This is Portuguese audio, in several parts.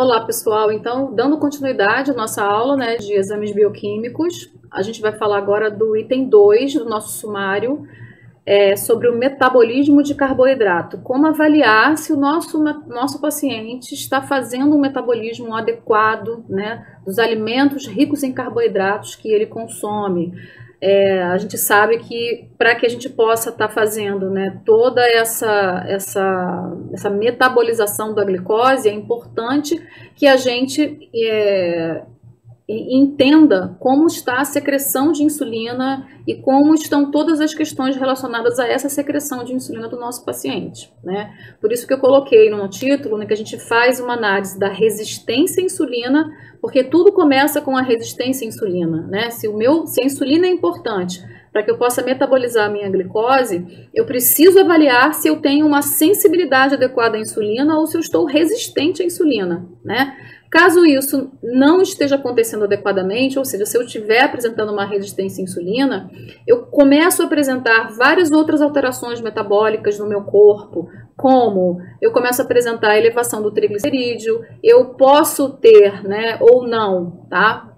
Olá, pessoal. Então, dando continuidade à nossa aula, né, de exames bioquímicos, a gente vai falar agora do item 2 do nosso sumário, sobre o metabolismo de carboidrato. Como avaliar se o nosso paciente está fazendo um metabolismo adequado, né, dos alimentos ricos em carboidratos que ele consome. A gente sabe que para que a gente possa estar fazendo, né, toda essa metabolização da glicose, é importante que a gente entenda como está a secreção de insulina e como estão todas as questões relacionadas a essa secreção de insulina do nosso paciente, né? Por isso que eu coloquei no título, né, que a gente faz uma análise da resistência à insulina, porque tudo começa com a resistência à insulina, né? Se a insulina é importante para que eu possa metabolizar a minha glicose, eu preciso avaliar se eu tenho uma sensibilidade adequada à insulina ou se eu estou resistente à insulina, né? Caso isso não esteja acontecendo adequadamente, ou seja, se eu estiver apresentando uma resistência à insulina, eu começo a apresentar várias outras alterações metabólicas no meu corpo, como eu começo a apresentar a elevação do triglicerídeo, eu posso ter, né, ou não, tá?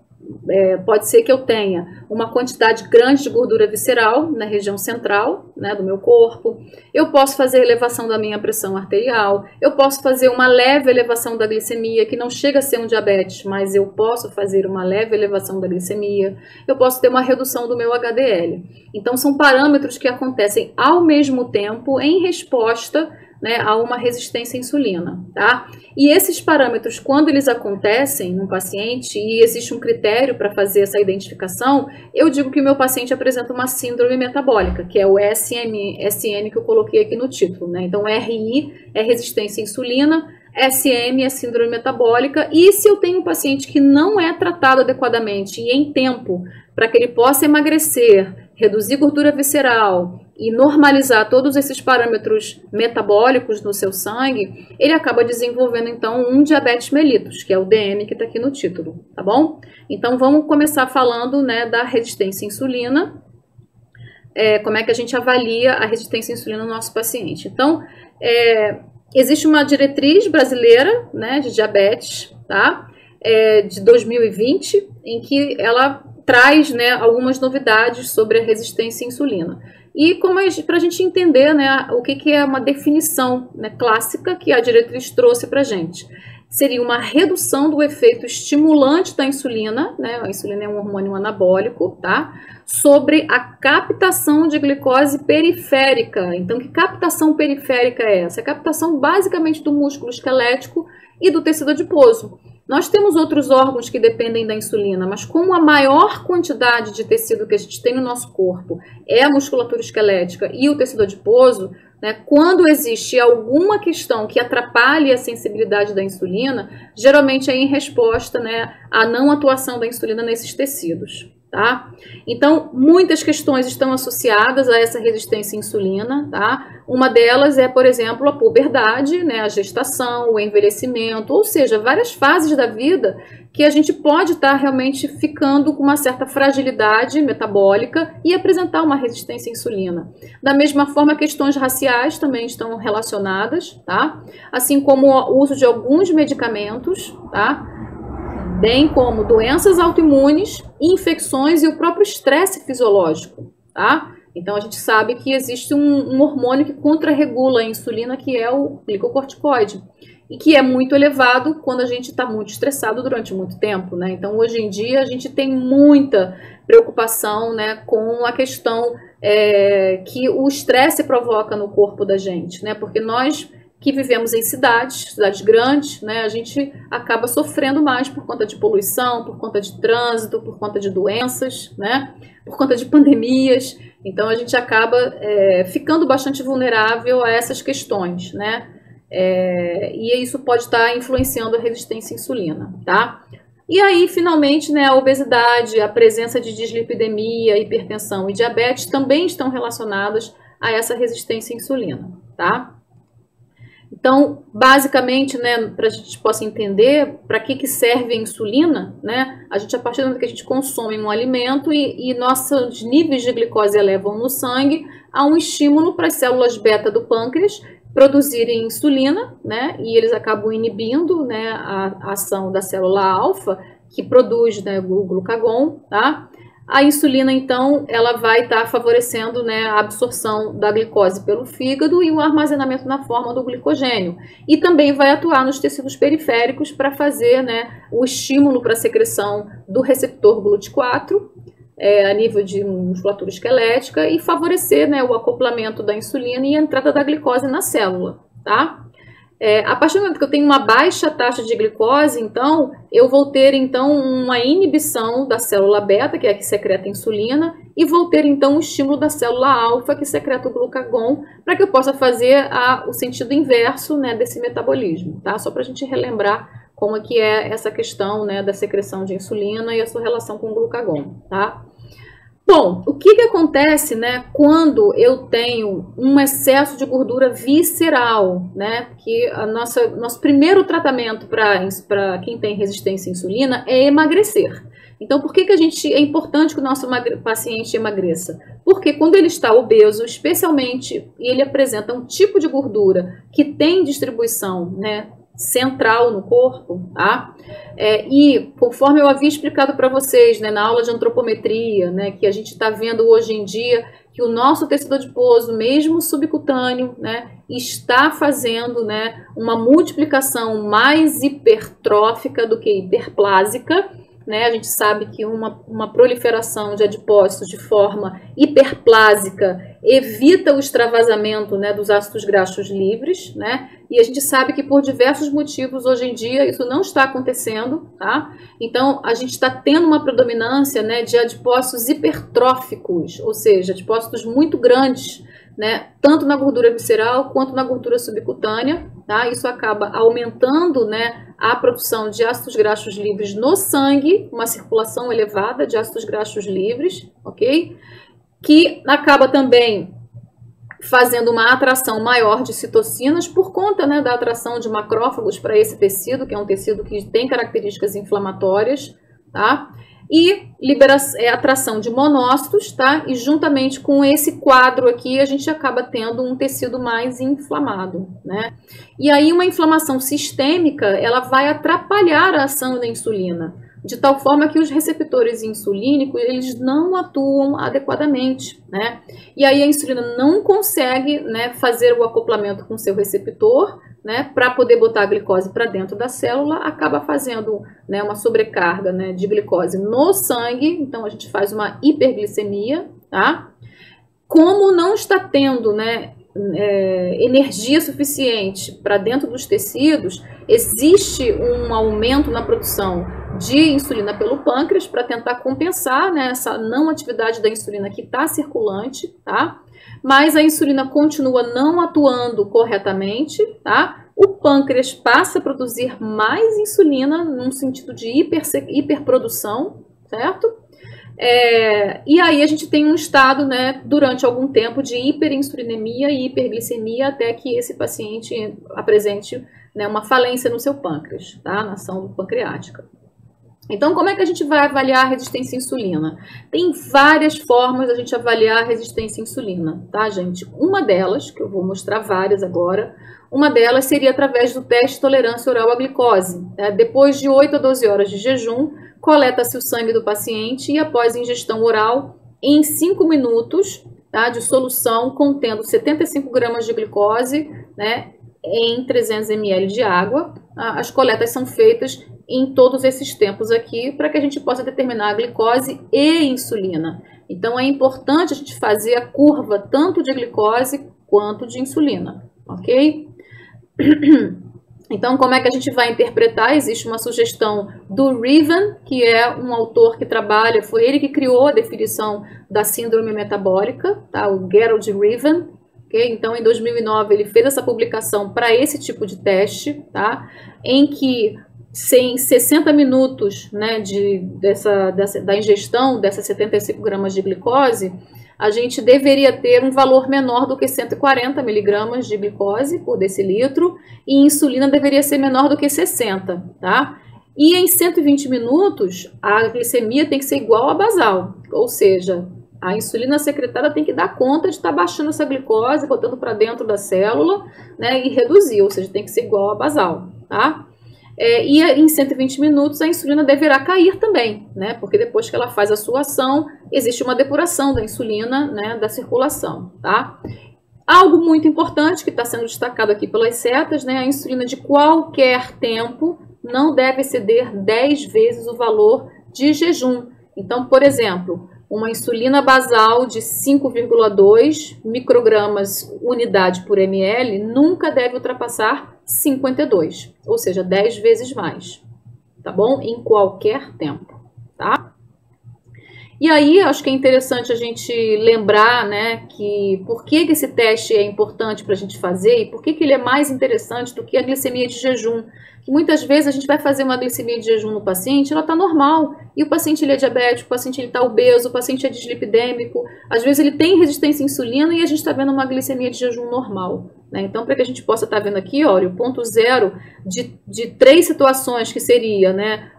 Pode ser que eu tenha uma quantidade grande de gordura visceral na região central, né, do meu corpo. Eu posso fazer elevação da minha pressão arterial. Eu posso fazer uma leve elevação da glicemia, que não chega a ser um diabetes, mas eu posso fazer uma leve elevação da glicemia. Eu posso ter uma redução do meu HDL. Então, são parâmetros que acontecem ao mesmo tempo em resposta, né, a uma resistência à insulina, tá? E esses parâmetros, quando eles acontecem no paciente e existe um critério para fazer essa identificação, eu digo que o meu paciente apresenta uma síndrome metabólica, que é o SN que eu coloquei aqui no título, né? Então, RI é resistência à insulina, SM é síndrome metabólica, e se eu tenho um paciente que não é tratado adequadamente e em tempo para que ele possa emagrecer, reduzir gordura visceral e normalizar todos esses parâmetros metabólicos no seu sangue, ele acaba desenvolvendo então um diabetes mellitus, que é o DM que está aqui no título, tá bom? Então vamos começar falando, né, da resistência à insulina, como é que a gente avalia a resistência à insulina no nosso paciente. Então, existe uma diretriz brasileira, né, de diabetes, tá? De 2020, em que ela traz, né, algumas novidades sobre a resistência à insulina. E para a gente entender, né, o que é uma definição, né, clássica que a diretriz trouxe para a gente. Seria uma redução do efeito estimulante da insulina, né, a insulina é um hormônio anabólico, tá? Sobre a captação de glicose periférica. Então, que captação periférica é essa? É a captação basicamente do músculo esquelético e do tecido adiposo. Nós temos outros órgãos que dependem da insulina, mas como a maior quantidade de tecido que a gente tem no nosso corpo é a musculatura esquelética e o tecido adiposo, né, quando existe alguma questão que atrapalhe a sensibilidade da insulina, geralmente é em resposta, né, à não atuação da insulina nesses tecidos. Tá? Então, muitas questões estão associadas a essa resistência à insulina, tá? Uma delas é, por exemplo, a puberdade, né, a gestação, o envelhecimento, ou seja, várias fases da vida que a gente pode estar realmente ficando com uma certa fragilidade metabólica e apresentar uma resistência à insulina. Da mesma forma, questões raciais também estão relacionadas, tá? Assim como o uso de alguns medicamentos, tá? Bem como doenças autoimunes, infecções e o próprio estresse fisiológico, tá? Então, a gente sabe que existe um hormônio que contrarregula a insulina, que é o glicocorticoide, e que é muito elevado quando a gente está muito estressado durante muito tempo, né? Então, hoje em dia, a gente tem muita preocupação, né, com a questão que o estresse provoca no corpo da gente, né? Porque nós que vivemos em cidades grandes, né, a gente acaba sofrendo mais por conta de poluição, por conta de trânsito, por conta de doenças, né, por conta de pandemias. Então, a gente acaba ficando bastante vulnerável a essas questões, né, e isso pode estar influenciando a resistência à insulina, tá? E aí, finalmente, né, a obesidade, a presença de dislipidemia, hipertensão e diabetes também estão relacionadas a essa resistência à insulina, tá? Então, basicamente, né, para a gente possa entender para que serve a insulina, né, a partir do momento que a gente consome um alimento e nossos níveis de glicose elevam no sangue, há um estímulo para as células beta do pâncreas produzirem insulina, né, e eles acabam inibindo, né, a ação da célula alfa, que produz, né, o glucagon, tá? A insulina, então, ela vai estar favorecendo, né, a absorção da glicose pelo fígado e o armazenamento na forma do glicogênio. E também vai atuar nos tecidos periféricos para fazer, né, o estímulo para a secreção do receptor GLUT4, a nível de musculatura esquelética, e favorecer, né, o acoplamento da insulina e a entrada da glicose na célula, tá? A partir do momento que eu tenho uma baixa taxa de glicose, então, eu vou ter, então, uma inibição da célula beta, que é a que secreta a insulina, e vou ter, então, o estímulo da célula alfa, que secreta o glucagon, para que eu possa fazer o sentido inverso, né, desse metabolismo, tá? Só para a gente relembrar como é que é essa questão, né, da secreção de insulina e a sua relação com o glucagon, tá? Bom, o que acontece, né, quando eu tenho um excesso de gordura visceral, né, que nosso primeiro tratamento para quem tem resistência à insulina é emagrecer. Então, por que é importante que o nosso paciente emagreça? Porque quando ele está obeso, especialmente, e ele apresenta um tipo de gordura que tem distribuição, né, central no corpo, tá? E conforme eu havia explicado para vocês, né, na aula de antropometria, né, que a gente está vendo hoje em dia que o nosso tecido adiposo, mesmo subcutâneo, né, está fazendo, né, uma multiplicação mais hipertrófica do que hiperplásica, né? A gente sabe que uma proliferação de adipócitos de forma hiperplásica evita o extravasamento, né, dos ácidos graxos livres, né? E a gente sabe que por diversos motivos hoje em dia isso não está acontecendo, tá? Então a gente está tendo uma predominância, né, de adipócitos hipertróficos, ou seja, adipócitos muito grandes, né, tanto na gordura visceral quanto na gordura subcutânea, tá? Isso acaba aumentando, né, a produção de ácidos graxos livres no sangue, uma circulação elevada de ácidos graxos livres, ok? Que acaba também fazendo uma atração maior de citocinas por conta, né, da atração de macrófagos para esse tecido, que é um tecido que tem características inflamatórias, tá? E atração de monócitos, tá? E juntamente com esse quadro aqui, a gente acaba tendo um tecido mais inflamado, né? E aí uma inflamação sistêmica, ela vai atrapalhar a ação da insulina, de tal forma que os receptores insulínicos, eles não atuam adequadamente, né? E aí a insulina não consegue, né, fazer o acoplamento com o seu receptor, né, para poder botar a glicose para dentro da célula, acaba fazendo, né, uma sobrecarga, né, de glicose no sangue, então a gente faz uma hiperglicemia, tá? Como não está tendo, né, energia suficiente para dentro dos tecidos, existe um aumento na produção de insulina pelo pâncreas para tentar compensar, né, essa não atividade da insulina que está circulante, tá? Mas a insulina continua não atuando corretamente, tá? O pâncreas passa a produzir mais insulina num sentido de hiperprodução, certo? E aí a gente tem um estado, né, durante algum tempo de hiperinsulinemia e hiperglicemia até que esse paciente apresente, né, uma falência no seu pâncreas, tá? Na ação pancreática. Então, como é que a gente vai avaliar a resistência à insulina? Tem várias formas de a gente avaliar a resistência à insulina, tá, gente? Uma delas, que eu vou mostrar várias agora, uma delas seria através do teste de tolerância oral à glicose. Depois de 8 a 12 horas de jejum, coleta-se o sangue do paciente e após ingestão oral, em 5 minutos, tá, de solução contendo 75 gramas de glicose, né, em 300 ml de água. As coletas são feitas em todos esses tempos aqui, para que a gente possa determinar a glicose e insulina. Então é importante a gente fazer a curva tanto de glicose quanto de insulina, ok? Então, como é que a gente vai interpretar? Existe uma sugestão do Revan, que é um autor que trabalha, foi ele que criou a definição da síndrome metabólica, tá? O Gerald Revan. Okay? Então, em 2009, ele fez essa publicação para esse tipo de teste, tá? Em que em 60 minutos, né, da ingestão dessas 75 gramas de glicose, a gente deveria ter um valor menor do que 140 miligramas de glicose por decilitro e insulina deveria ser menor do que 60, tá? E em 120 minutos, a glicemia tem que ser igual à basal, ou seja, A insulina secretada tem que dar conta de estar baixando essa glicose, botando para dentro da célula, né, e reduzir, ou seja, tem que ser igual a basal, tá? E em 120 minutos a insulina deverá cair também, né? Porque depois que ela faz a sua ação, existe uma depuração da insulina, né, da circulação, tá? Algo muito importante que está sendo destacado aqui pelas setas, né? A insulina de qualquer tempo não deve exceder 10 vezes o valor de jejum. Então, por exemplo, uma insulina basal de 5,2 microgramas unidade por ml nunca deve ultrapassar 52, ou seja, 10 vezes mais, tá bom? Em qualquer tempo, tá? E aí, acho que é interessante a gente lembrar, né, que por que esse teste é importante para a gente fazer e por que ele é mais interessante do que a glicemia de jejum. Que muitas vezes a gente vai fazer uma glicemia de jejum no paciente, ela está normal, e o paciente ele é diabético, o paciente está obeso, o paciente é dislipidêmico, às vezes ele tem resistência à insulina e a gente está vendo uma glicemia de jejum normal, né? Então, para que a gente possa estar vendo aqui, olha, o ponto zero de 3 situações que seria, né,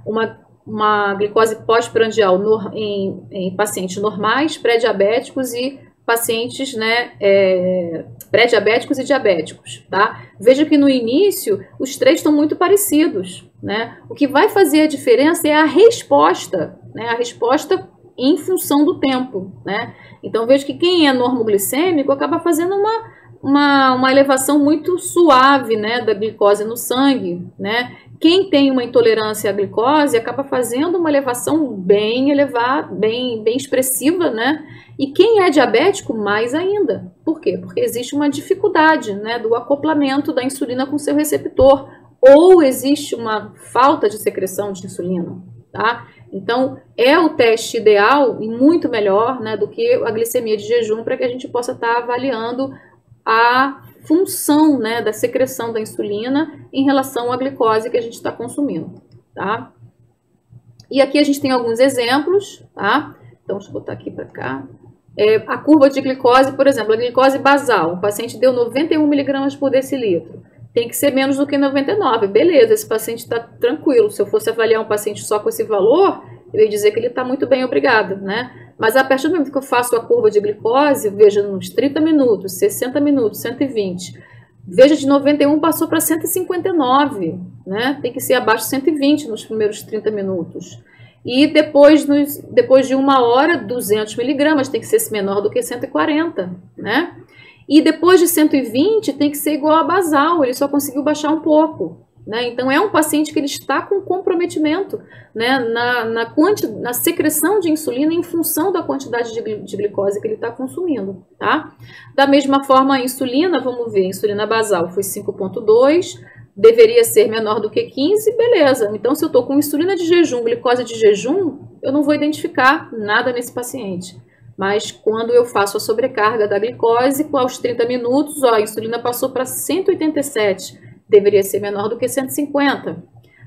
uma glicose pós-prandial em pacientes normais, pré-diabéticos e pacientes, né, pré-diabéticos e diabéticos, tá? Veja que no início os 3 estão muito parecidos, né? O que vai fazer a diferença é a resposta, né? A resposta em função do tempo, né? Então veja que quem é normoglicêmico acaba fazendo uma elevação muito suave, né, da glicose no sangue, né? Quem tem uma intolerância à glicose acaba fazendo uma elevação bem elevada, bem expressiva, né? E quem é diabético, mais ainda. Por quê? Porque existe uma dificuldade, né, do acoplamento da insulina com seu receptor, ou existe uma falta de secreção de insulina, tá? Então, é o teste ideal e muito melhor, né, do que a glicemia de jejum para que a gente possa estar avaliando a função, né, da secreção da insulina em relação à glicose que a gente está consumindo, tá? E aqui a gente tem alguns exemplos, tá? Então, deixa eu botar aqui para cá. A curva de glicose, por exemplo, a glicose basal, o paciente deu 91 mg por decilitro. Tem que ser menos do que 99, beleza, esse paciente está tranquilo. Se eu fosse avaliar um paciente só com esse valor, eu ia dizer que ele está muito bem, obrigado, né? Mas a partir do momento que eu faço a curva de glicose, veja nos 30 minutos, 60 minutos, 120, veja de 91 passou para 159, né? Tem que ser abaixo de 120 nos primeiros 30 minutos. E depois de 1 hora, 200 miligramas, tem que ser menor do que 140, né? E depois de 120 tem que ser igual a basal, ele só conseguiu baixar um pouco, né? Então é um paciente que ele está com comprometimento, né, na secreção de insulina em função da quantidade de glicose que ele está consumindo, tá? Da mesma forma, a insulina, vamos ver, a insulina basal foi 5,2, deveria ser menor do que 15, beleza. Então, se eu estou com insulina de jejum, glicose de jejum, eu não vou identificar nada nesse paciente. Mas quando eu faço a sobrecarga da glicose, aos 30 minutos, ó, a insulina passou para 187, deveria ser menor do que 150.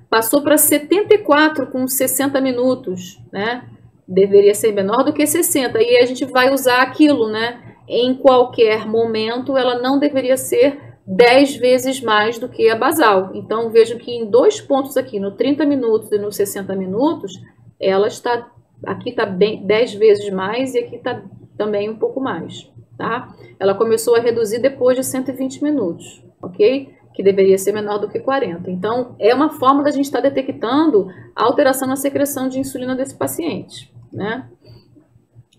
Passou para 74 com 60 minutos, né? Deveria ser menor do que 60. E a gente vai usar aquilo, né? Em qualquer momento, ela não deveria ser 10 vezes mais do que a basal. Então, vejam que em 2 pontos aqui, no 30 minutos e no 60 minutos, ela está, aqui está bem 10 vezes mais e aqui está também um pouco mais, tá? Ela começou a reduzir depois de 120 minutos, ok? Que deveria ser menor do que 40. Então, é uma forma da gente estar detectando a alteração na secreção de insulina desse paciente, né?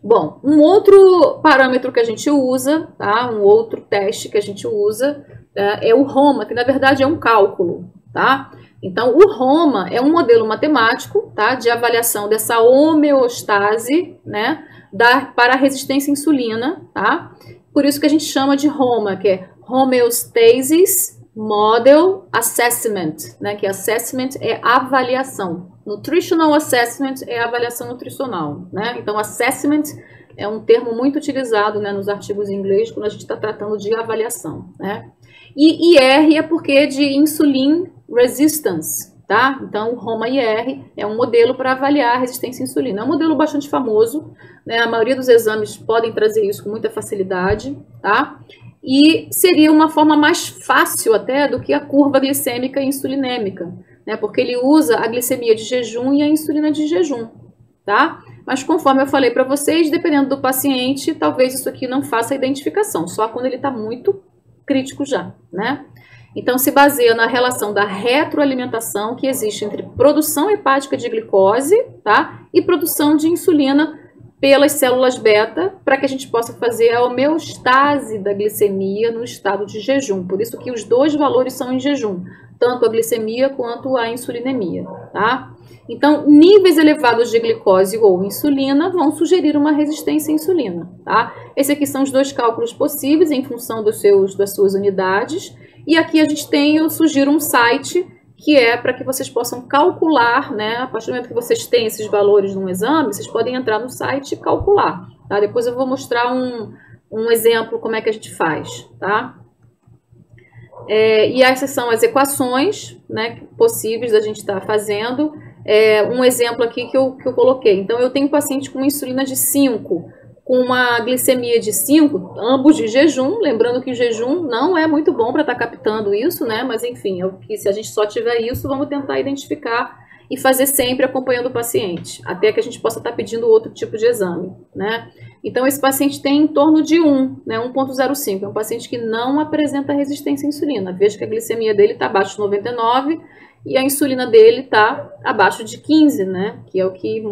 Bom, um outro parâmetro que a gente usa, tá? Um outro teste que a gente usa é o ROMA, que na verdade é um cálculo, tá? Então, o ROMA é um modelo matemático, tá? De avaliação dessa homeostase, né? Para a resistência à insulina, tá? Por isso que a gente chama de ROMA, que é Homeostasis Model Assessment, né? Que assessment é avaliação. Nutritional Assessment é avaliação nutricional, né? Então, assessment é um termo muito utilizado, né, nos artigos em inglês quando a gente está tratando de avaliação, né? E IR é porque é de Insulin Resistance, tá? Então, o ROMA-IR é um modelo para avaliar a resistência à insulina. É um modelo bastante famoso, né? A maioria dos exames podem trazer isso com muita facilidade, tá? E seria uma forma mais fácil até do que a curva glicêmica e insulinêmica, né? Porque ele usa a glicemia de jejum e a insulina de jejum, tá? Mas conforme eu falei para vocês, dependendo do paciente, talvez isso aqui não faça a identificação, só quando ele está muito crítico já, né? Então, se baseia na relação da retroalimentação que existe entre produção hepática de glicose, tá? E produção de insulina pelas células beta, para que a gente possa fazer a homeostase da glicemia no estado de jejum. Por isso que os dois valores são em jejum, tanto a glicemia quanto a insulinemia, tá? Então, níveis elevados de glicose ou insulina vão sugerir uma resistência à insulina, tá? Esses aqui são os dois cálculos possíveis em função das suas unidades. E aqui a gente tem, eu sugiro um site que é para que vocês possam calcular, né? A partir do momento que vocês têm esses valores num exame, vocês podem entrar no site e calcular, tá? Depois eu vou mostrar um exemplo como é que a gente faz, tá? E essas são as equações, né, possíveis da gente estar fazendo. Um exemplo aqui que eu coloquei. Então, eu tenho um paciente com insulina de 5, com uma glicemia de 5, ambos de jejum. Lembrando que o jejum não é muito bom para estar captando isso, né? Mas, enfim, se a gente só tiver isso, vamos tentar identificar e fazer sempre acompanhando o paciente, até que a gente possa estar pedindo outro tipo de exame, né? Então, esse paciente tem em torno de 1, né? 1,05. É um paciente que não apresenta resistência à insulina. Veja que a glicemia dele está abaixo de 99 e a insulina dele está abaixo de 15, né? Que é o que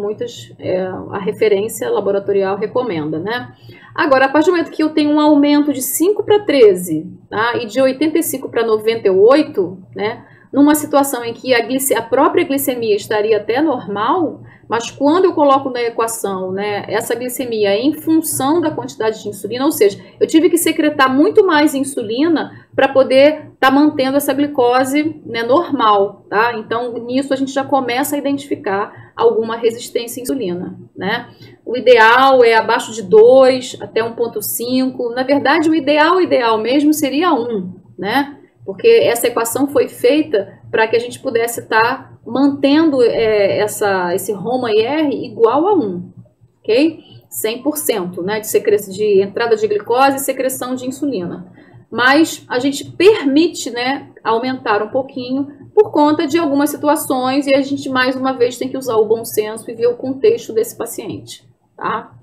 a referência laboratorial recomenda, né? Agora, a partir do momento que eu tenho um aumento de 5 para 13, tá? E de 85 para 98, né? Numa situação em que a própria glicemia estaria até normal, mas quando eu coloco na equação, né, essa glicemia em função da quantidade de insulina, ou seja, eu tive que secretar muito mais insulina para poder estar mantendo essa glicose, né, normal, tá? Então, nisso a gente já começa a identificar alguma resistência à insulina, né? O ideal é abaixo de 2 até 1,5. Na verdade, o ideal mesmo seria 1, né? Porque essa equação foi feita para que a gente pudesse estar mantendo esse HOMA-IR igual a 1, ok? 100%, né, de entrada de glicose e secreção de insulina. Mas a gente permite, né, aumentar um pouquinho por conta de algumas situações e a gente, mais uma vez, tem que usar o bom senso e ver o contexto desse paciente, tá?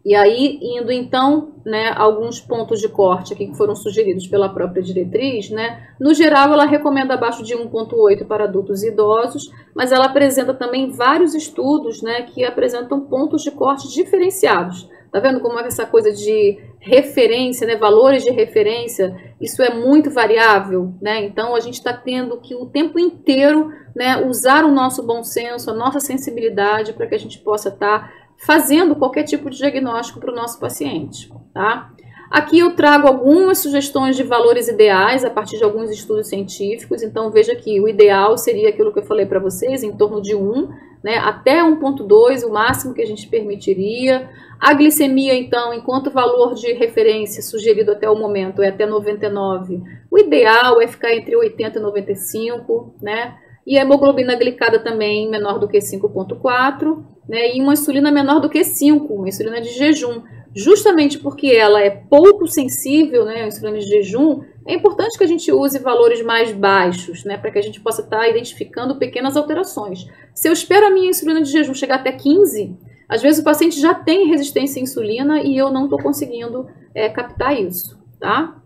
E aí, indo então, né, alguns pontos de corte aqui que foram sugeridos pela própria diretriz, né, no geral ela recomenda abaixo de 1,8 para adultos e idosos, mas ela apresenta também vários estudos, né, que apresentam pontos de corte diferenciados. Tá vendo como é essa coisa de referência, né, valores de referência, isso é muito variável, né? Então a gente está tendo que o tempo inteiro, né, usar o nosso bom senso, a nossa sensibilidade para que a gente possa estar fazendo qualquer tipo de diagnóstico para o nosso paciente, tá? Aqui eu trago algumas sugestões de valores ideais a partir de alguns estudos científicos. Então veja que o ideal seria aquilo que eu falei para vocês, em torno de 1, né, até 1,2, o máximo que a gente permitiria. A glicemia, então, enquanto valor de referência sugerido até o momento é até 99, o ideal é ficar entre 80 e 95, né? E a hemoglobina glicada também menor do que 5,4, né? E uma insulina menor do que 5, uma insulina de jejum. Justamente porque ela é pouco sensível, né, a insulina de jejum, é importante que a gente use valores mais baixos, né, para que a gente possa estar identificando pequenas alterações. Se eu espero a minha insulina de jejum chegar até 15, às vezes o paciente já tem resistência à insulina e eu não estou conseguindo captar isso, tá?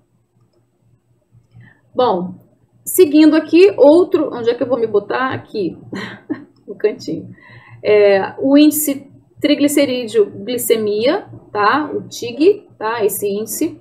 Bom, seguindo aqui, onde é que eu vou me botar? Aqui, no cantinho. O índice triglicerídeo glicemia, tá? O TIG, tá? Esse índice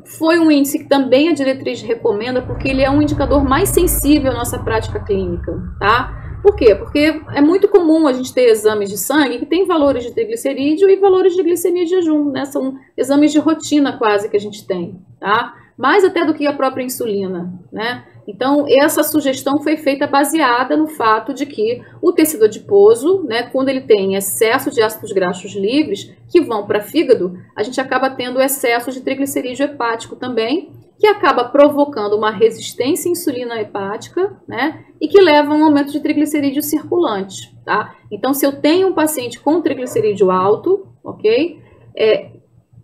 foi um índice que também a diretriz recomenda porque ele é um indicador mais sensível à nossa prática clínica, tá? Por quê? Porque é muito comum a gente ter exames de sangue que tem valores de triglicerídeo e valores de glicemia de jejum, né? São exames de rotina quase que a gente tem, tá? Mais até do que a própria insulina, né? Então, essa sugestão foi feita baseada no fato de que o tecido adiposo, né, quando ele tem excesso de ácidos graxos livres que vão para fígado, a gente acaba tendo excesso de triglicerídeo hepático também, que acaba provocando uma resistência à insulina hepática, né, e que leva a um aumento de triglicerídeo circulante, tá? Então, se eu tenho um paciente com triglicerídeo alto, ok?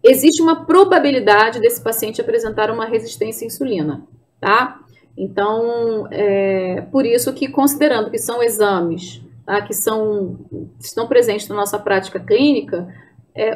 Existe uma probabilidade desse paciente apresentar uma resistência à insulina, tá? Então, por isso que, considerando que são exames, tá, que estão presentes na nossa prática clínica,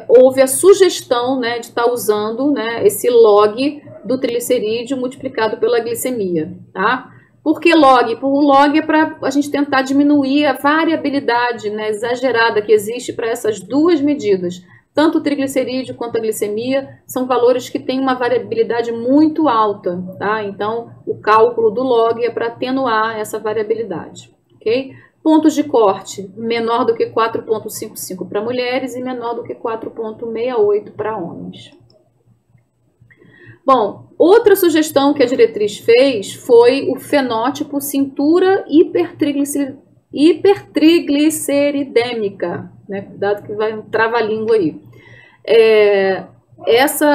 houve a sugestão, né, de estar usando, né, esse log do triglicerídeo multiplicado pela glicemia, tá? Por que log? O log é para a gente tentar diminuir a variabilidade, né, exagerada que existe para essas duas medidas. Tanto o triglicerídeo quanto a glicemia são valores que têm uma variabilidade muito alta, tá? Então, o cálculo do log é para atenuar essa variabilidade, ok? Pontos de corte, menor do que 4,55 para mulheres e menor do que 4,68 para homens. Bom, outra sugestão que a diretriz fez foi o fenótipo cintura hipertrigliceridêmica, né? Cuidado que vai um trava-língua aí. Esse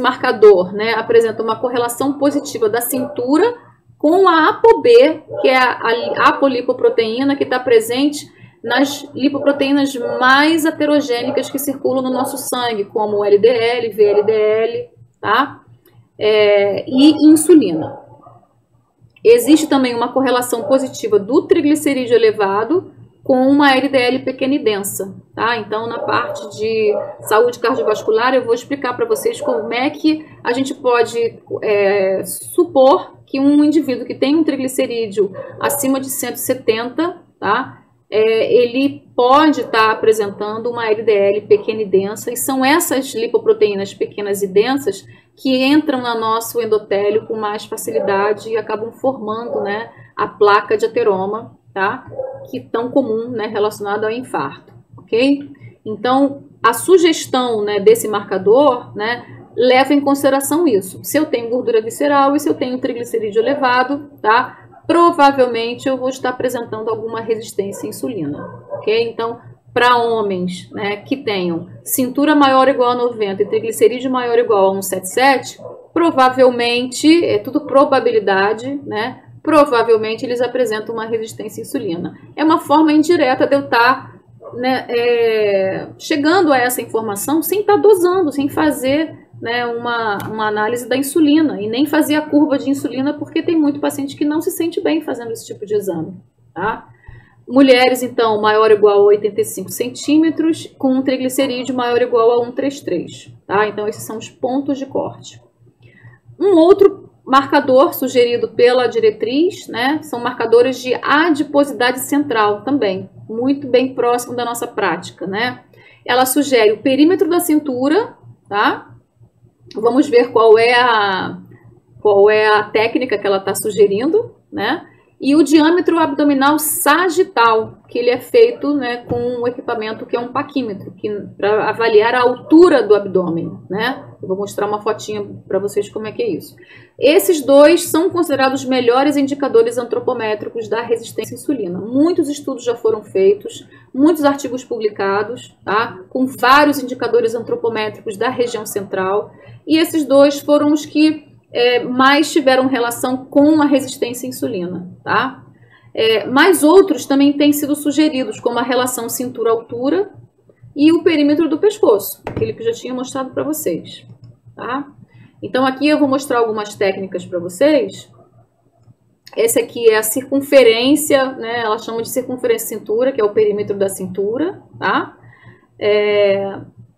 marcador, né, apresenta uma correlação positiva da cintura com a ApoB, que é a apolipoproteína que está presente nas lipoproteínas mais heterogênicas que circulam no nosso sangue, como o LDL, VLDL, tá? E insulina. Existe também uma correlação positiva do triglicerídeo elevado com uma LDL pequena e densa, tá? Então, na parte de saúde cardiovascular, eu vou explicar para vocês como é que a gente pode supor que um indivíduo que tem um triglicerídeo acima de 170, tá? Ele pode estar apresentando uma LDL pequena e densa, e são essas lipoproteínas pequenas e densas que entram no nosso endotélio com mais facilidade e acabam formando, né, a placa de ateroma, tá? Que é tão comum, né, relacionada ao infarto, ok? Então, a sugestão, né, desse marcador, né, leva em consideração isso. Se eu tenho gordura visceral e se eu tenho triglicerídeo elevado, tá? Provavelmente eu vou estar apresentando alguma resistência à insulina, ok? Então, para homens, né, que tenham cintura maior ou igual a 90 e triglicerídeo maior ou igual a 177, provavelmente, é tudo probabilidade, né? Provavelmente eles apresentam uma resistência à insulina. É uma forma indireta de eu estar, né, chegando a essa informação sem estar dosando, sem fazer, né, uma análise da insulina e nem fazer a curva de insulina, porque tem muito paciente que não se sente bem fazendo esse tipo de exame, tá? Mulheres, então, maior ou igual a 85 centímetros, com um triglicerídeo maior ou igual a 133, tá? Então, esses são os pontos de corte. Um outro marcador sugerido pela diretriz, né, são marcadores de adiposidade central também, muito bem próximo da nossa prática, né? Ela sugere o perímetro da cintura, tá? Vamos ver qual é a técnica que ela está sugerindo, né? E o diâmetro abdominal sagital, que ele é feito, né, com um equipamento que é um paquímetro, para avaliar a altura do abdômen, né? Eu vou mostrar uma fotinha para vocês como é que é isso. Esses dois são considerados os melhores indicadores antropométricos da resistência à insulina. Muitos estudos já foram feitos, muitos artigos publicados, tá? Com vários indicadores antropométricos da região central. E esses dois foram os que mais tiveram relação com a resistência à insulina, tá? Mas outros também têm sido sugeridos, como a relação cintura-altura e o perímetro do pescoço, aquele que eu já tinha mostrado para vocês, tá? Então aqui eu vou mostrar algumas técnicas para vocês. Esse aqui é a circunferência, né? Ela chama de circunferência cintura, que é o perímetro da cintura, tá?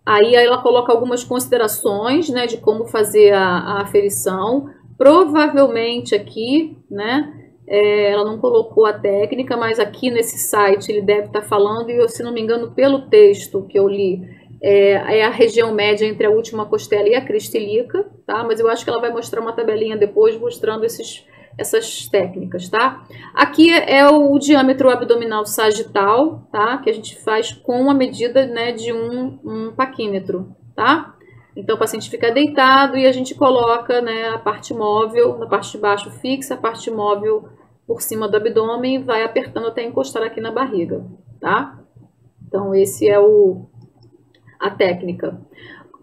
Aí ela coloca algumas considerações, né, de como fazer a aferição. Provavelmente aqui, né, ela não colocou a técnica, mas aqui nesse site ele deve estar falando, e se não me engano, pelo texto que eu li, é a região média entre a última costela e a crista ilíaca, tá? Mas eu acho que ela vai mostrar uma tabelinha depois mostrando essas técnicas, tá? Aqui é o diâmetro abdominal sagital, tá? Que a gente faz com a medida, né, de um paquímetro, tá? Então o paciente fica deitado e a gente coloca, né, a parte móvel, na parte de baixo fixa, a parte móvel por cima do abdômen e vai apertando até encostar aqui na barriga, tá? Então esse é a técnica.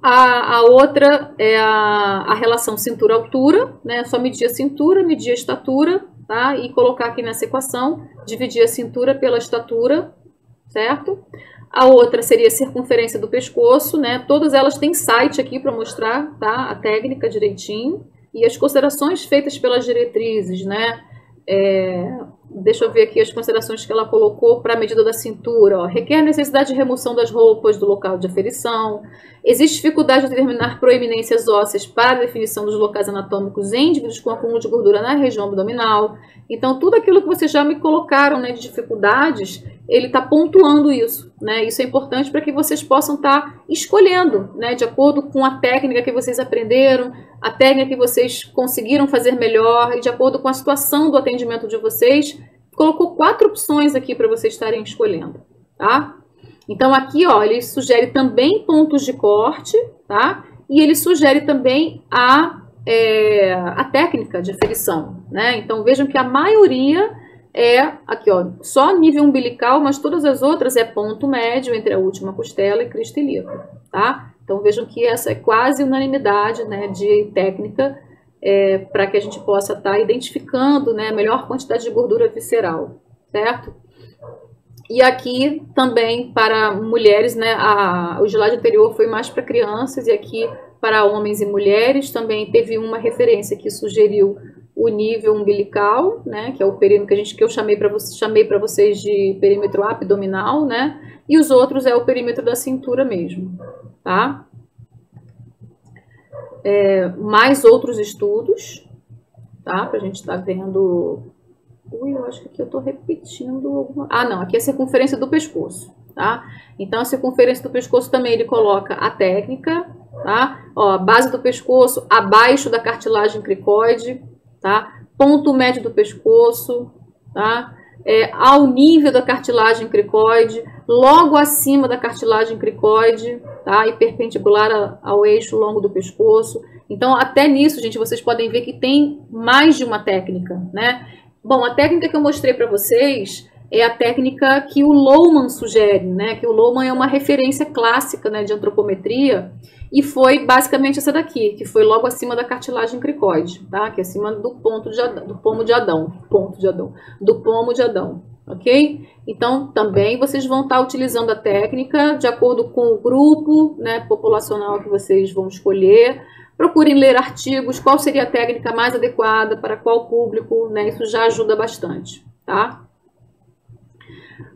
A outra é a relação cintura-altura, né? Só medir a cintura, medir a estatura, tá? E colocar aqui nessa equação, dividir a cintura pela estatura, certo? A outra seria a circunferência do pescoço, né? Todas elas têm site aqui para mostrar, tá? A técnica direitinho. E as considerações feitas pelas diretrizes, né? deixa eu ver aqui as considerações que ela colocou para a medida da cintura. Ó. Requer necessidade de remoção das roupas do local de aferição. Existe dificuldade de determinar proeminências ósseas para a definição dos locais anatômicos em indivíduos com acúmulo de gordura na região abdominal. Então, tudo aquilo que vocês já me colocaram, né, de dificuldades, ele está pontuando isso, né? Isso é importante para que vocês possam estar escolhendo, né, de acordo com a técnica que vocês aprenderam, a técnica que vocês conseguiram fazer melhor e de acordo com a situação do atendimento de vocês, colocou 4 opções aqui para vocês estarem escolhendo, tá? Então aqui, ó, ele sugere também pontos de corte, tá? E ele sugere também a técnica de aferição, né? Então vejam que a maioria é aqui, ó, só nível umbilical, mas todas as outras é ponto médio entre a última costela e crista ilíaca, tá? Então vejam que essa é quase unanimidade, né, de técnica para que a gente possa estar identificando, né, a melhor quantidade de gordura visceral, certo? E aqui também para mulheres, né, o slide anterior foi mais para crianças e aqui para homens e mulheres também teve uma referência que sugeriu o nível umbilical, né, que é o perímetro que eu chamei para vocês de perímetro abdominal, né, e os outros é o perímetro da cintura mesmo, tá? Mais outros estudos, tá? Para a gente estar vendo. Ui, eu acho que aqui eu estou repetindo alguma. Ah, não, aqui é a circunferência do pescoço, tá? Então a circunferência do pescoço também ele coloca a técnica, tá? Ó, base do pescoço abaixo da cartilagem cricoide, tá? Ponto médio do pescoço, tá? Ao nível da cartilagem cricoide, logo acima da cartilagem cricoide, tá? E perpendicular ao eixo longo do pescoço. Então, até nisso, gente, vocês podem ver que tem mais de uma técnica, né? Bom, a técnica que eu mostrei para vocês é a técnica que o Lohmann sugere, né? Que o Lohmann é uma referência clássica, né, de antropometria. E foi basicamente essa daqui, que foi logo acima da cartilagem cricoide, tá? Que é acima do pomo de Adão, ok? Então, também vocês vão estar utilizando a técnica de acordo com o grupo, né, populacional que vocês vão escolher. Procurem ler artigos, qual seria a técnica mais adequada para qual público, né? Isso já ajuda bastante, tá?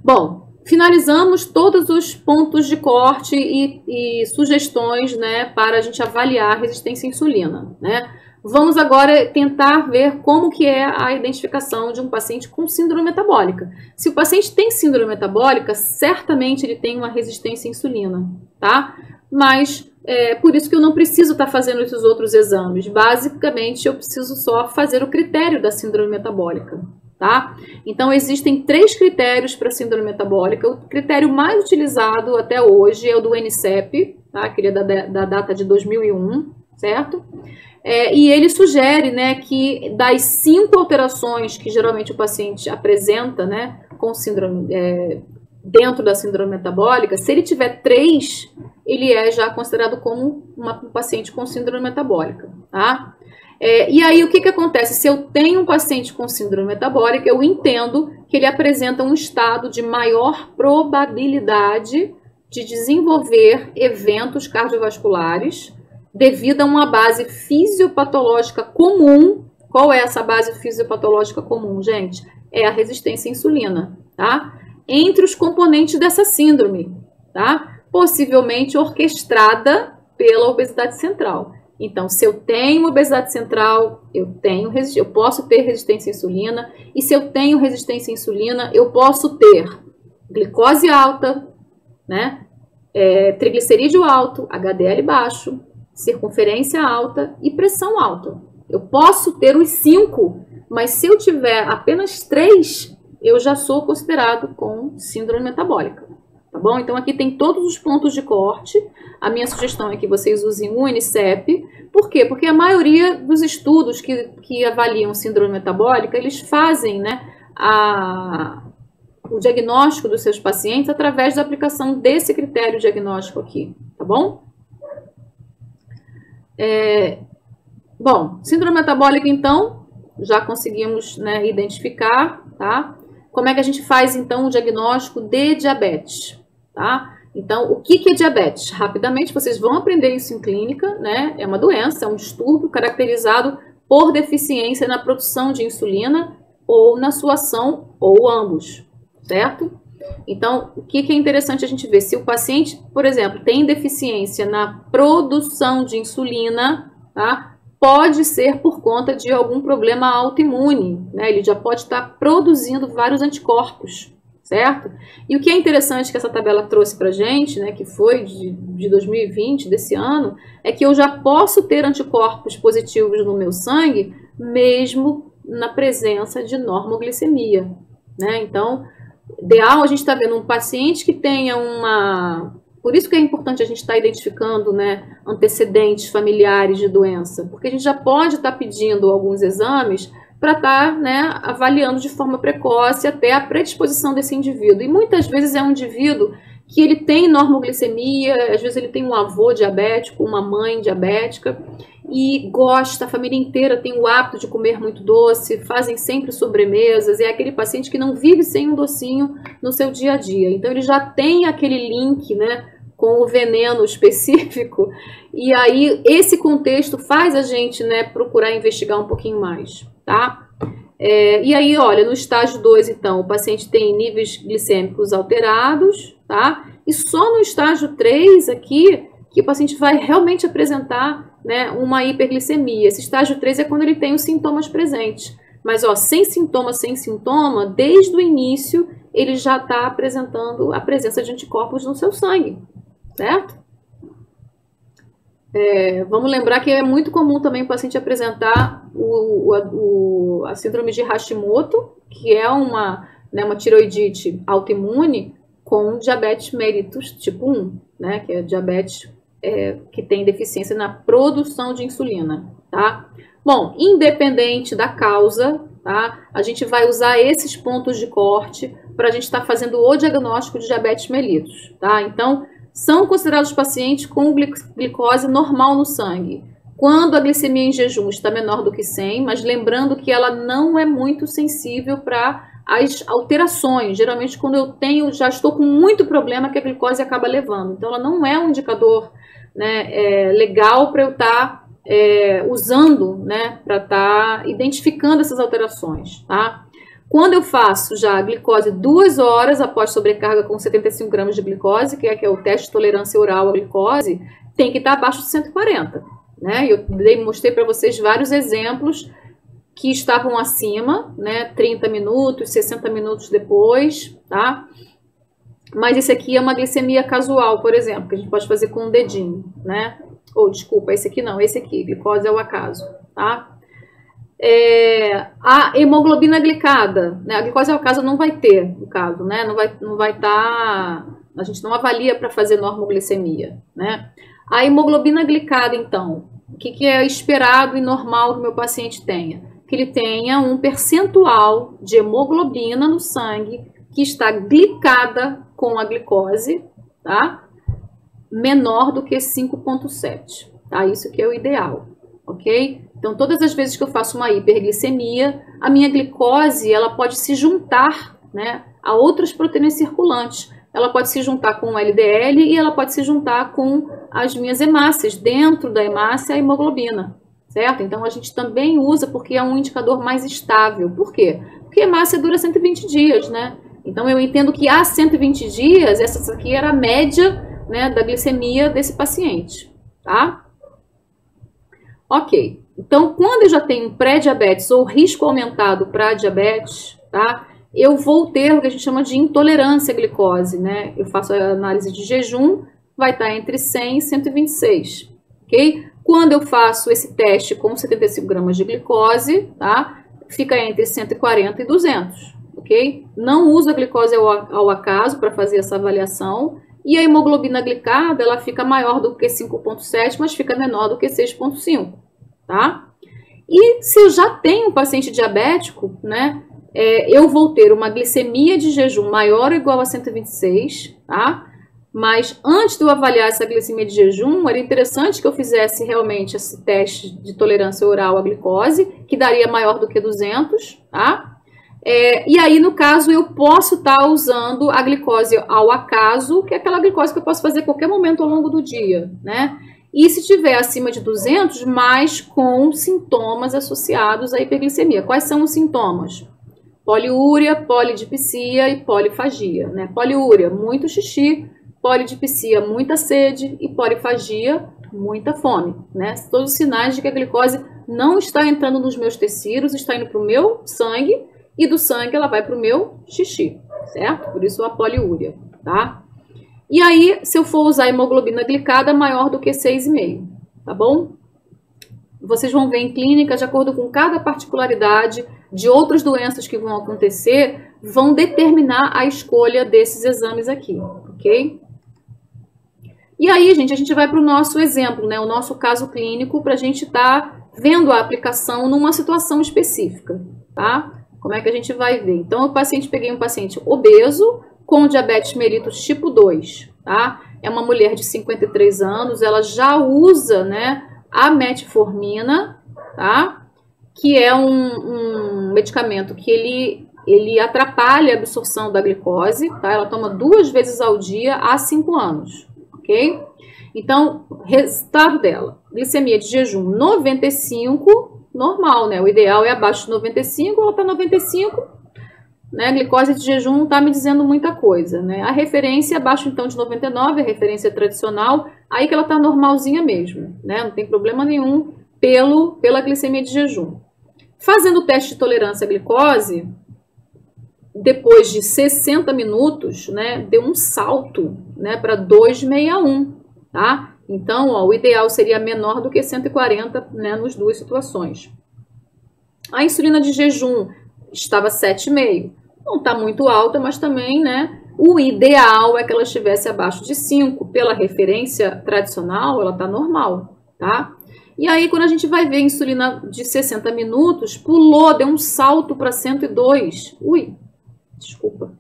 Bom, finalizamos todos os pontos de corte e sugestões, né, para a gente avaliar a resistência à insulina, né? Vamos agora tentar ver como que é a identificação de um paciente com síndrome metabólica. Se o paciente tem síndrome metabólica, certamente ele tem uma resistência à insulina, tá? Mas por isso que eu não preciso estar fazendo esses outros exames. Basicamente, eu preciso só fazer o critério da síndrome metabólica, tá? Então, existem 3 critérios para síndrome metabólica. O critério mais utilizado até hoje é o do NCEP, tá? Que ele é da data de 2001, certo? E ele sugere, né, que das 5 alterações que geralmente o paciente apresenta, né, com síndrome, dentro da síndrome metabólica, se ele tiver 3, ele é já considerado como um paciente com síndrome metabólica, tá? E aí, o que acontece? Se eu tenho um paciente com síndrome metabólica, eu entendo que ele apresenta um estado de maior probabilidade de desenvolver eventos cardiovasculares devido a uma base fisiopatológica comum. Qual é essa base fisiopatológica comum, gente? É a resistência à insulina, tá? Entre os componentes dessa síndrome, tá? Possivelmente orquestrada pela obesidade central. Então, se eu tenho obesidade central, eu posso ter resistência à insulina. E se eu tenho resistência à insulina, eu posso ter glicose alta, né? Triglicerídeo alto, HDL baixo, circunferência alta e pressão alta. Eu posso ter os 5, mas se eu tiver apenas 3, eu já sou considerado com síndrome metabólica. Tá bom? Então, aqui tem todos os pontos de corte. A minha sugestão é que vocês usem o NCEP. Por quê? Porque a maioria dos estudos que avaliam síndrome metabólica, eles fazem, né, o diagnóstico dos seus pacientes através da aplicação desse critério diagnóstico aqui. Tá bom? Bom, síndrome metabólica, então, já conseguimos, né, identificar, tá? Como é que a gente faz, então, o diagnóstico de diabetes? Tá? Então, o que é diabetes? Rapidamente, vocês vão aprender isso em clínica, né? É uma doença, é um distúrbio caracterizado por deficiência na produção de insulina ou na sua ação, ou ambos, certo? Então, o que é interessante a gente ver? Se o paciente, por exemplo, tem deficiência na produção de insulina, tá? Pode ser por conta de algum problema autoimune, né? Ele já pode estar produzindo vários anticorpos, certo? E o que é interessante que essa tabela trouxe para a gente, né, que foi de 2020, desse ano, é que eu já posso ter anticorpos positivos no meu sangue, mesmo na presença de normoglicemia, né? Então, ideal a gente está vendo um paciente que tenha uma... Por isso que é importante a gente estar identificando, né, antecedentes familiares de doença, porque a gente já pode estar pedindo alguns exames para estar, né, avaliando de forma precoce até a predisposição desse indivíduo. E muitas vezes é um indivíduo que ele tem normoglicemia, às vezes ele tem um avô diabético, uma mãe diabética, e gosta, a família inteira tem o hábito de comer muito doce, fazem sempre sobremesas, é aquele paciente que não vive sem um docinho no seu dia a dia. Então ele já tem aquele link, né, com o veneno específico, e aí esse contexto faz a gente, né, procurar investigar um pouquinho mais, tá? E aí, olha, no estágio 2, então, o paciente tem níveis glicêmicos alterados, tá? E só no estágio 3 aqui, que o paciente vai realmente apresentar, né, uma hiperglicemia. Esse estágio 3 é quando ele tem os sintomas presentes. Mas, ó, sem sintoma, desde o início, ele já está apresentando a presença de anticorpos no seu sangue, certo? Vamos lembrar que é muito comum também o paciente apresentar a síndrome de Hashimoto, que é uma tiroidite autoimune com diabetes mellitus tipo 1, né, que é diabetes que tem deficiência na produção de insulina, tá? Bom, independente da causa, tá, a gente vai usar esses pontos de corte para a gente estar fazendo o diagnóstico de diabetes mellitus, tá? Então, são considerados pacientes com glicose normal no sangue, quando a glicemia em jejum está menor do que 100, mas lembrando que ela não é muito sensível para as alterações. Geralmente, quando eu já estou com muito problema, que a glicose acaba levando. Então, ela não é um indicador, né, legal para eu estar usando, né, para estar identificando essas alterações, tá? Quando eu faço já a glicose 2 horas após sobrecarga com 75 gramas de glicose, que é o teste de tolerância oral à glicose, tem que estar abaixo de 140, né? Eu mostrei para vocês vários exemplos que estavam acima, né? 30 minutos, 60 minutos depois, tá? Mas esse aqui é uma glicemia casual, por exemplo, que a gente pode fazer com um dedinho, né? Ou, desculpa, esse aqui não, esse aqui, glicose ao acaso, tá? A hemoglobina glicada, né? A glicose ao acaso não vai ter, no caso, né? Não vai estar, a gente não avalia para fazer normoglicemia, né? A hemoglobina glicada, então, o que é esperado e normal que o meu paciente tenha? Que ele tenha um percentual de hemoglobina no sangue que está glicada com a glicose, tá? Menor do que 5,7, tá? Isso que é o ideal, ok? Então, todas as vezes que eu faço uma hiperglicemia, a minha glicose, ela pode se juntar, né, a outras proteínas circulantes. Ela pode se juntar com o LDL e ela pode se juntar com as minhas hemácias. Dentro da hemácia, a hemoglobina, certo? Então, a gente também usa porque é um indicador mais estável. Por quê? Porque a hemácia dura 120 dias, né? Então, eu entendo que há 120 dias, essa aqui era a média, né, da glicemia desse paciente, tá? Ok. Então, quando eu já tenho pré-diabetes ou risco aumentado para diabetes, tá? Eu vou ter o que a gente chama de intolerância à glicose, né? Eu faço a análise de jejum, vai estar entre 100 e 126, ok? Quando eu faço esse teste com 75 gramas de glicose, tá? Fica entre 140 e 200, ok? Não uso a glicose ao acaso para fazer essa avaliação. E a hemoglobina glicada, ela fica maior do que 5,7, mas fica menor do que 6,5, tá? E se eu já tenho um paciente diabético, né, eu vou ter uma glicemia de jejum maior ou igual a 126, tá? Mas antes de eu avaliar essa glicemia de jejum, era interessante que eu fizesse realmente esse teste de tolerância oral à glicose, que daria maior do que 200, tá? E aí, no caso, eu posso estar usando a glicose ao acaso, que é aquela glicose que eu posso fazer a qualquer momento ao longo do dia, né? E se tiver acima de 200, mas com sintomas associados à hiperglicemia. Quais são os sintomas? Poliúria, polidipsia e polifagia, né? Poliúria, muito xixi, polidipsia, muita sede e polifagia, muita fome, né? Todos os sinais de que a glicose não está entrando nos meus tecidos, está indo para o meu sangue e do sangue ela vai para o meu xixi, certo? Por isso a poliúria, tá? E aí, se eu for usar hemoglobina glicada maior do que 6,5, tá bom? Vocês vão ver em clínica, de acordo com cada particularidade de outras doenças que vão acontecer, vão determinar a escolha desses exames aqui, ok? E aí, gente, a gente vai para o nosso exemplo, né? O nosso caso clínico, para a gente estar vendo a aplicação numa situação específica, tá? Como é que a gente vai ver? Então, peguei um paciente obeso com diabetes mellitus tipo 2, tá? É uma mulher de 53 anos, ela já usa, né, a metformina, tá? Que é um medicamento que ele atrapalha a absorção da glicose, tá? Ela toma 2 vezes ao dia há 5 anos, ok? Então, resultado dela, glicemia de jejum 95, normal, né? O ideal é abaixo de 95, ela tá 95, né? Glicose de jejum não está me dizendo muita coisa, né? A referência abaixo então de 99, a referência tradicional, aí que ela está normalzinha mesmo, né? Não tem problema nenhum pela glicemia de jejum. Fazendo o teste de tolerância à glicose, depois de 60 minutos, né, deu um salto, né, para 261, tá? Então, ó, o ideal seria menor do que 140, né, nas duas situações. A insulina de jejum estava 7,5. Não está muito alta, mas também, né, o ideal é que ela estivesse abaixo de 5. Pela referência tradicional, ela está normal, tá? E aí, quando a gente vai ver a insulina de 60 minutos, pulou, deu um salto para 102. Desculpa.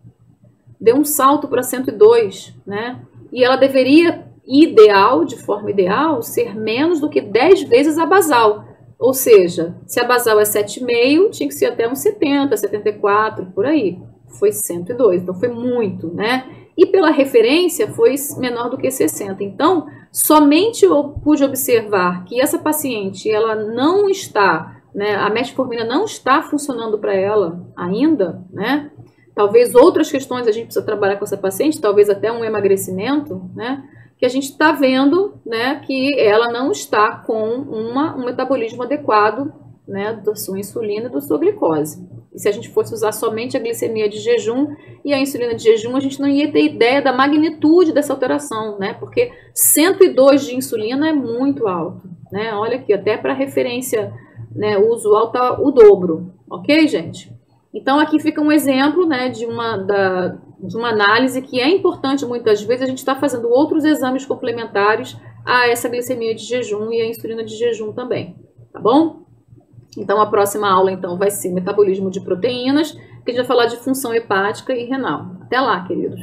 Deu um salto para 102, né? E ela deveria, de forma ideal, ser menos do que 10 vezes a basal. Ou seja, se a basal é 7,5, tinha que ser até uns 70, 74, por aí. Foi 102, então foi muito, né? E pela referência foi menor do que 60. Então, somente eu pude observar que essa paciente, ela não está, né? A metformina não está funcionando para ela ainda, né? Talvez outras questões a gente precisa trabalhar com essa paciente, talvez até um emagrecimento, né? Que a gente está vendo, né, que ela não está com um metabolismo adequado, né, da sua insulina e da sua glicose. E se a gente fosse usar somente a glicemia de jejum e a insulina de jejum, a gente não ia ter ideia da magnitude dessa alteração, né? Porque 102 de insulina é muito alto, né? Olha aqui, até para referência, né, o usual tá o dobro, ok, gente? Então aqui fica um exemplo, né, de uma análise que é importante muitas vezes a gente está fazendo outros exames complementares a essa glicemia de jejum e a insulina de jejum também, tá bom? Então a próxima aula então vai ser metabolismo de proteínas, que a gente vai falar de função hepática e renal. Até lá, queridos!